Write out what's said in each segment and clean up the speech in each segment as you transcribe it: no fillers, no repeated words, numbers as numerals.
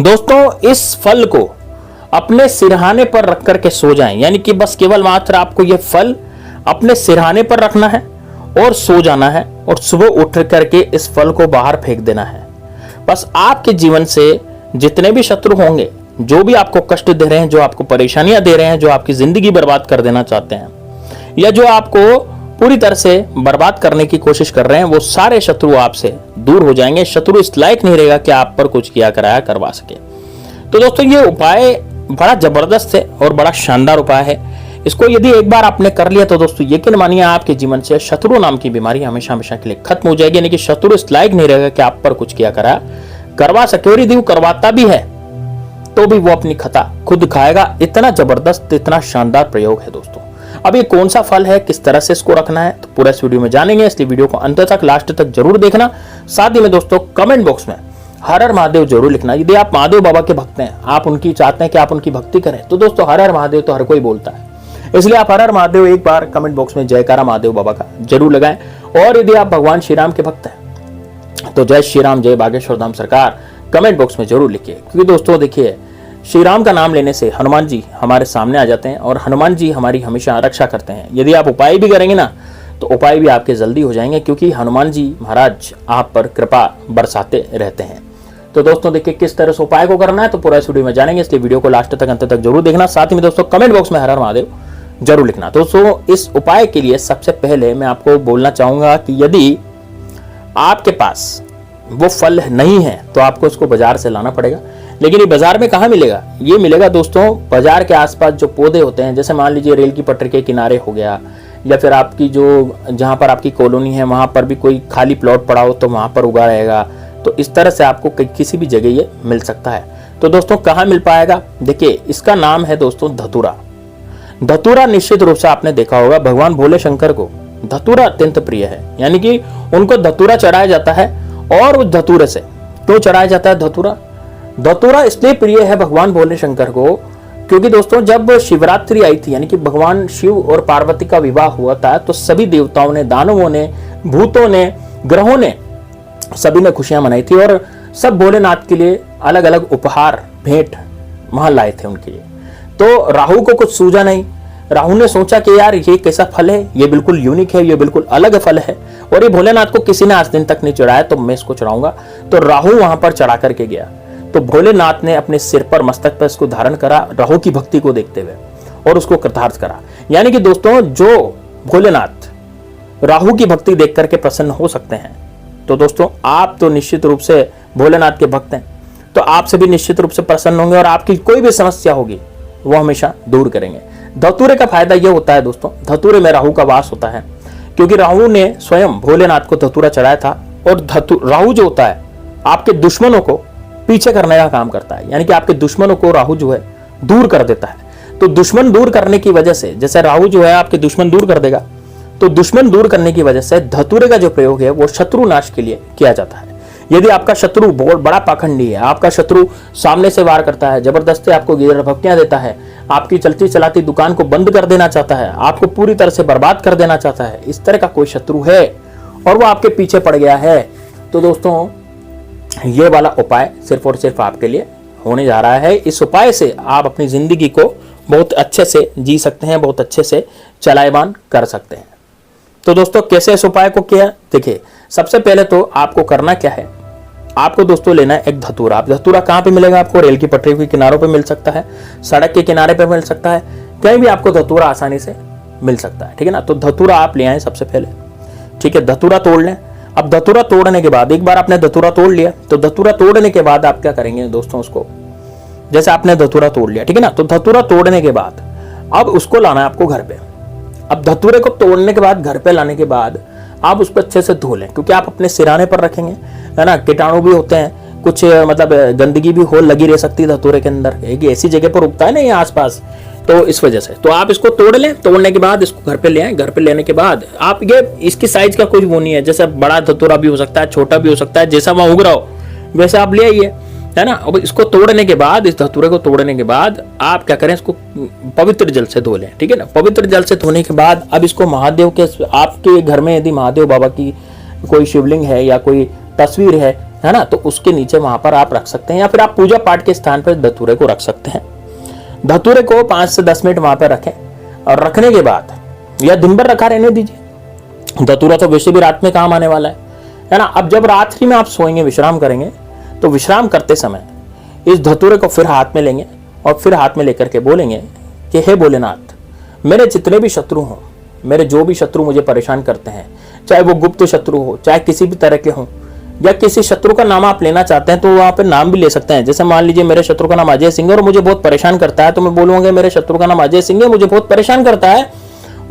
दोस्तों इस फल को अपने सिरहाने पर रख करके सो जाएं, यानी कि बस केवल मात्र आपको यह फल अपने सिरहाने पर रखना है और सो जाना है और सुबह उठ करके इस फल को बाहर फेंक देना है। बस आपके जीवन से जितने भी शत्रु होंगे, जो भी आपको कष्ट दे रहे हैं, जो आपको परेशानियां दे रहे हैं, जो आपकी जिंदगी बर्बाद कर देना चाहते हैं या जो आपको पूरी तरह से बर्बाद करने की कोशिश कर रहे हैं, वो सारे शत्रु आपसे दूर हो जाएंगे। शत्रु इस लायक नहीं रहेगा कि आप पर कुछ किया कराया करवा सके। तो दोस्तों ये उपाय बड़ा जबरदस्त है और बड़ा शानदार उपाय है। इसको यदि एक बार आपने कर लिया तो दोस्तों यकीन मानिए आपके जीवन से शत्रु नाम की बीमारी हमेशा हमेशा के लिए खत्म हो जाएगी। यानी कि शत्रु इस लायक नहीं रहेगा कि आप पर कुछ किया कराया करवा सके। और यदि वो करवाता भी है तो भी वो अपनी खता खुद खाएगा। इतना जबरदस्त, इतना शानदार प्रयोग है दोस्तों। अब ये कौन सा फल है, किस तरह से इसको रखना है, तो पूरा इस वीडियो में जानेंगे, इसलिए वीडियो को अंत तक, लास्ट तक जरूर देखना। साथ ही में दोस्तों कमेंट बॉक्स में हर हर महादेव जरूर लिखना। यदि आप महादेव बाबा के भक्त हैं, आप उनकी चाहते हैं कि आप उनकी भक्ति करें, तो दोस्तों हर हर महादेव तो हर कोई बोलता है, इसलिए आप हर हर महादेव एक बार कमेंट बॉक्स में जयकारा महादेव बाबा का जरूर लगाएं। और यदि आप भगवान श्री राम के भक्त हैं तो जय श्री राम, जय बागेश्वर धाम सरकार कमेंट बॉक्स में जरूर लिखिए। क्योंकि दोस्तों देखिए, श्री राम का नाम लेने से हनुमान जी हमारे सामने आ जाते हैं और हनुमान जी हमारी हमेशा रक्षा करते हैं। यदि आप उपाय भी करेंगे ना तो उपाय भी आपके जल्दी हो जाएंगे, क्योंकि हनुमान जी महाराज आप पर कृपा बरसाते रहते हैं। तो दोस्तों देखिए किस तरह से उपाय को करना है तो पूरा इस वीडियो में जानेंगे, इसलिए वीडियो को लास्ट तक अंत तक जरूर देखना। साथ ही में दोस्तों कमेंट बॉक्स में हर हर महादेव जरूर लिखना। दोस्तों इस उपाय के लिए सबसे पहले मैं आपको बोलना चाहूंगा कि यदि आपके पास वो फल नहीं है तो आपको इसको बाजार से लाना पड़ेगा। लेकिन ये बाजार में कहाँ मिलेगा? ये मिलेगा दोस्तों बाजार के आसपास जो पौधे होते हैं, जैसे मान लीजिए रेल की पटरी के किनारे हो गया, या फिर आपकी जो जहाँ पर आपकी कॉलोनी है वहाँ पर भी कोई खाली प्लॉट पड़ा हो तो वहाँ पर उगा रहेगा। तो इस तरह से आपको किसी भी जगह ये मिल सकता है। तो दोस्तों कहाँ मिल पाएगा? देखिए इसका नाम है दोस्तों धतूरा। धतूरा निश्चित रूप से आपने देखा होगा, भगवान भोले शंकर को धतूरा अत्यंत प्रिय है, यानी कि उनको धतूरा चढ़ाया जाता है। और उस धतूरे से क्यों चढ़ाया जाता है धतूरा? धतूरा इसलिए प्रिय है भगवान भोले शंकर को क्योंकि दोस्तों जब शिवरात्रि आई थी, यानी कि भगवान शिव और पार्वती का विवाह हुआ था, तो सभी देवताओं ने, दानवों ने, भूतों ने, ग्रहों ने, सभी ने खुशियां मनाई थी और सब भोलेनाथ के लिए अलग अलग उपहार भेंट वहां लाए थे उनके लिए। तो राहु को कुछ सूझा नहीं। राहु ने सोचा कि यार ये कैसा फल है, ये बिल्कुल यूनिक है, ये बिल्कुल अलग फल है और ये भोलेनाथ को किसी ने आज दिन तक नहीं चढ़ाया, तो मैं इसको चढ़ाऊंगा। तो राहु वहां पर चढ़ा करके गया, तो भोलेनाथ ने अपने सिर पर, मस्तक पर इसको धारण करा राहु की भक्ति को देखते हुए और उसको कृतार्थ करा। यानी कि दोस्तों जो भोलेनाथ राहु की भक्ति देख करके प्रसन्न हो सकते हैं, तो दोस्तों आप तो निश्चित रूप से भोलेनाथ के भक्त हैं, तो आपसे भी निश्चित रूप से प्रसन्न होंगे और आपकी कोई भी समस्या होगी वो हमेशा दूर करेंगे। धतूरे का फायदा यह होता है दोस्तों, धतूरे में राहु का वास होता है, क्योंकि राहु ने स्वयं भोलेनाथ को धतूरा चढ़ाया था। और राहु जो होता है आपके दुश्मनों को पीछे करने का काम करता है, यानी कि आपके दुश्मनों को राहु जो है दूर कर देता है। तो दुश्मन दूर करने की वजह से, जैसे राहु जो है आपके दुश्मन दूर कर देगा, तो दुश्मन दूर करने की वजह से धतूरे का जो प्रयोग है वो शत्रु नाश के लिए किया जाता है। यदि आपका शत्रु बहुत बड़ा पाखंडी है, आपका शत्रु सामने से वार करता है, जबरदस्ती आपको गिरफ्तारियां देता है, आपकी चलती चलाती दुकान को बंद कर देना चाहता है, आपको पूरी तरह से बर्बाद कर देना चाहता है, इस तरह का कोई शत्रु है और वो आपके पीछे पड़ गया है, तो दोस्तों ये वाला उपाय सिर्फ और सिर्फ आपके लिए होने जा रहा है। इस उपाय से आप अपनी जिंदगी को बहुत अच्छे से जी सकते हैं, बहुत अच्छे से चलायमान कर सकते हैं। तो दोस्तों कैसे इस उपाय को किया? देखिए सबसे पहले तो आपको करना क्या है, आपको दोस्तों लेना है एक धतूरा। आप धतूरा कहाँ पे मिलेगा? आपको रेल की पटरी के किनारों पे मिल सकता है, सड़क के किनारे पे मिल सकता है, कहीं भी आपको धतूरा आसानी से मिल सकता है, ठीक है ना। तो धतूरा आप ले आए सबसे पहले, ठीक है, धतूरा तोड़ लें। अब धतूरा तोड़ने के बाद, एक बार आपने धतूरा तोड़ लिया, तो धतूरा तोड़ने के बाद आप क्या करेंगे दोस्तों, उसको जैसे आपने धतूरा तोड़ लिया, ठीक है ना, तो धतूरा तोड़ने के बाद अब उसको लाना है आपको घर पे। अब धतूरे को तोड़ने के बाद घर पे लाने के बाद आप उसको अच्छे से धो लें, क्योंकि आप अपने सिराने पर रखेंगे, है ना, कीटाणु भी होते हैं, कुछ मतलब गंदगी भी हो लगी रह सकती है धतूरे के अंदर, एक ऐसी जगह पर उगता है ना ये आसपास, तो इस वजह से तो आप इसको तोड़ लें। तोड़ने के बाद इसको घर पे ले आए। घर पे लेने के बाद आप ये, इसकी साइज का कुछ वो नहीं है, जैसे बड़ा धतूरा भी हो सकता है, छोटा भी हो सकता है, जैसा वहां उग रहा हो वैसे आप ले आइए, है ना। अब इसको तोड़ने के बाद, इस धतूरे को तोड़ने के बाद आप क्या करें, इसको पवित्र जल से धो लें, ठीक है ना। पवित्र जल से धोने के बाद अब इसको महादेव के, आपके घर में यदि महादेव बाबा की कोई शिवलिंग है या कोई तस्वीर है, है ना, तो उसके नीचे वहां पर आप रख सकते हैं, या फिर आप पूजा पाठ के स्थान पर धतूरे को रख सकते हैं। धतूरे को 5 से 10 मिनट वहां पर रखें, और रखने के बाद या दिन भर रखा रहने दीजिए। धतूरा तो वैसे भी रात में काम आने वाला है ना। अब जब रात्रि में आप सोएंगे, विश्राम करेंगे, तो विश्राम करते समय इस धतूरे को फिर हाथ में लेंगे और फिर हाथ में लेकर के बोलेंगे कि हे भोलेनाथ, मेरे जितने भी शत्रु हों, मेरे जो भी शत्रु मुझे परेशान करते हैं, चाहे वो गुप्त शत्रु हो, चाहे किसी भी तरह के हों, या किसी शत्रु का नाम आप लेना चाहते हैं तो वहां पे नाम भी ले सकते हैं। जैसे मान लीजिए मेरे शत्रु का नाम अजय सिंह है और मुझे बहुत परेशान करता है, तो मैं बोलूंगा मेरे शत्रु का नाम अजय सिंह है, मुझे बहुत परेशान करता है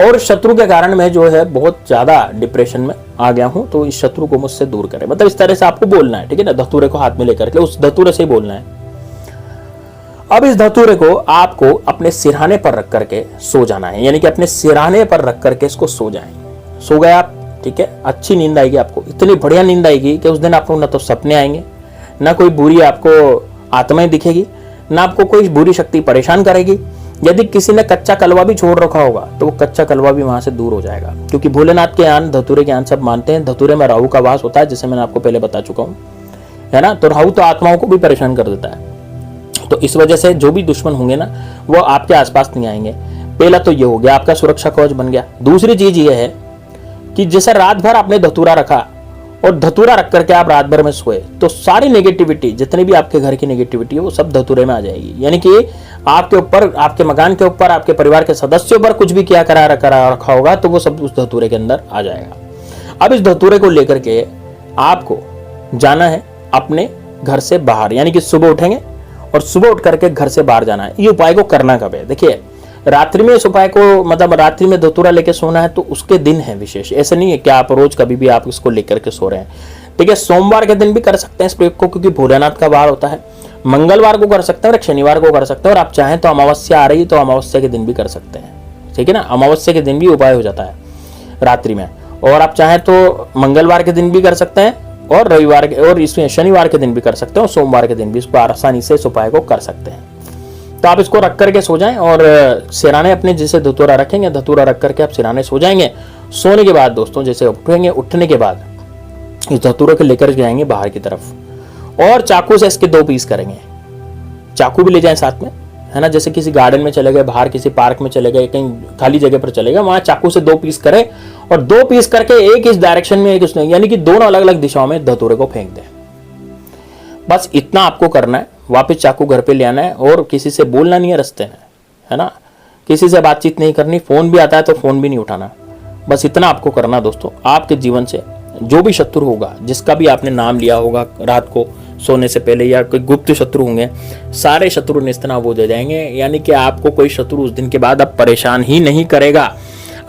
और शत्रु के कारण मैं जो है बहुत ज्यादा डिप्रेशन में आ गया हूं, तो इस शत्रु को मुझसे दूर करें। मतलब इस तरह से आपको बोलना है, ठीक है ना। धतूरे को हाथ में लेकर के उस धतूरे से ही बोलना है। अब इस धतूरे को आपको अपने सिरहाने पर रख करके सो जाना है, यानी कि अपने सिरहाने पर रख करके इसको सो जाएं। सो गए आप, ठीक है। अच्छी नींद आएगी आपको, इतनी बढ़िया नींद आएगी कि उस दिन आपको ना तो सपने आएंगे, ना कोई बुरी आपको आत्माएं दिखेगी, ना आपको कोई बुरी शक्ति परेशान करेगी। यदि किसी ने कच्चा कलवा भी छोड़ रखा होगा तो वो कच्चा कलवा भी वहां से दूर हो जाएगा, क्योंकि भोलेनाथ के आन, धतूरे के आन सब मानते हैं। धतूरे में राहु का वास होता है, जैसे मैंने आपको पहले बता चुका हूं, है ना। तो राहु तो आत्माओं को भी परेशान कर देता है, तो इस वजह से जो भी दुश्मन होंगे ना वो आपके आसपास नहीं आएंगे। पहला तो ये हो गया, आपका सुरक्षा कवच बन गया। दूसरी चीज ये है कि जैसे रात भर आपने धतूरा रखा और धतूरा रख करके आप रात भर में सोए, तो सारी नेगेटिविटी, जितनी भी आपके घर की नेगेटिविटी है वो सब धतूरे में आ जाएगी। यानी कि आपके ऊपर, आपके मकान के ऊपर, आपके परिवार के सदस्यों पर कुछ भी किया करा रखा होगा तो वो सब उस धतूरे के अंदर आ जाएगा। अब इस धतूरे को लेकर के आपको जाना है अपने घर से बाहर, यानी कि सुबह उठेंगे और सुबह उठ करके घर से बाहर जाना है। ये उपाय को करना कब है? देखिए, रात्रि में इस उपाय को, मतलब रात्रि में धतूरा लेके सोना है तो उसके दिन है विशेष, ऐसा नहीं है कि आप रोज कभी भी आप इसको लेकर के सो रहे हैं, ठीक है। सोमवार के दिन भी कर सकते हैं इस प्रयोग को, क्योंकि भोलेनाथ का वार होता है। मंगलवार को कर सकते हैं और शनिवार को कर सकते हैं, और आप चाहें तो अमावस्या आ रही है तो अमावस्या के दिन भी कर सकते हैं, ठीक है ना। अमावस्या के दिन भी उपाय हो जाता है रात्रि में, और आप चाहें तो मंगलवार के दिन भी कर सकते हैं, और रविवार के, और इसमें शनिवार के दिन भी कर सकते हैं, और सोमवार के दिन भी इसको आसानी से इस उपाय को कर सकते हैं। तो आप इसको रख करके सो जाएं, और सिराने अपने जैसे धतूरा रखेंगे, धतूरा रख करके आप सिराने सो जाएंगे। सोने के बाद दोस्तों जैसे उठेंगे, उठने के बाद इस धतूरे को लेकर जाएंगे बाहर की तरफ, और चाकू से इसके 2 पीस करेंगे। चाकू भी ले जाएं साथ में, है ना। जैसे किसी गार्डन में चले गए, बाहर किसी पार्क में चले गए, कहीं खाली जगह पर चले गए, वहां चाकू से 2 पीस करें, और 2 पीस करके एक इस डायरेक्शन में, एक उसने, यानी कि दोनों अलग अलग दिशाओं में धतूरे को फेंक दें। बस इतना आपको करना है। वापस चाकू घर पे ले आना है, और किसी से बोलना नहीं है रास्ते में, है ना। किसी से बातचीत नहीं करनी, फोन भी आता है तो फोन भी नहीं उठाना। बस इतना आपको करना दोस्तों। आपके जीवन से जो भी शत्रु होगा, जिसका भी आपने नाम लिया होगा रात को सोने से पहले, या कोई गुप्त शत्रु होंगे, सारे शत्रु निस्तनाबूद हो जाएंगे। यानी कि आपको कोई शत्रु उस दिन के बाद अब परेशान ही नहीं करेगा।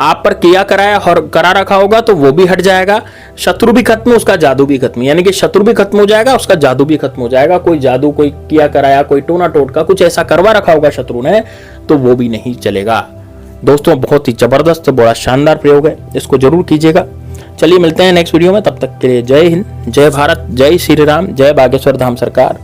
आप पर किया कराया और करा रखा होगा तो वो भी हट जाएगा। शत्रु भी खत्म, उसका जादू भी खत्म, यानी कि शत्रु भी खत्म हो जाएगा, उसका जादू भी खत्म हो जाएगा। कोई जादू, कोई किया कराया, कोई टोना टोटका कुछ ऐसा करवा रखा होगा शत्रु ने, तो वो भी नहीं चलेगा। दोस्तों बहुत ही जबरदस्त, बड़ा शानदार प्रयोग है, इसको जरूर कीजिएगा। चलिए मिलते हैं नेक्स्ट वीडियो में, तब तक के लिए जय हिंद, जय भारत, जय श्री राम, जय बागेश्वर धाम सरकार।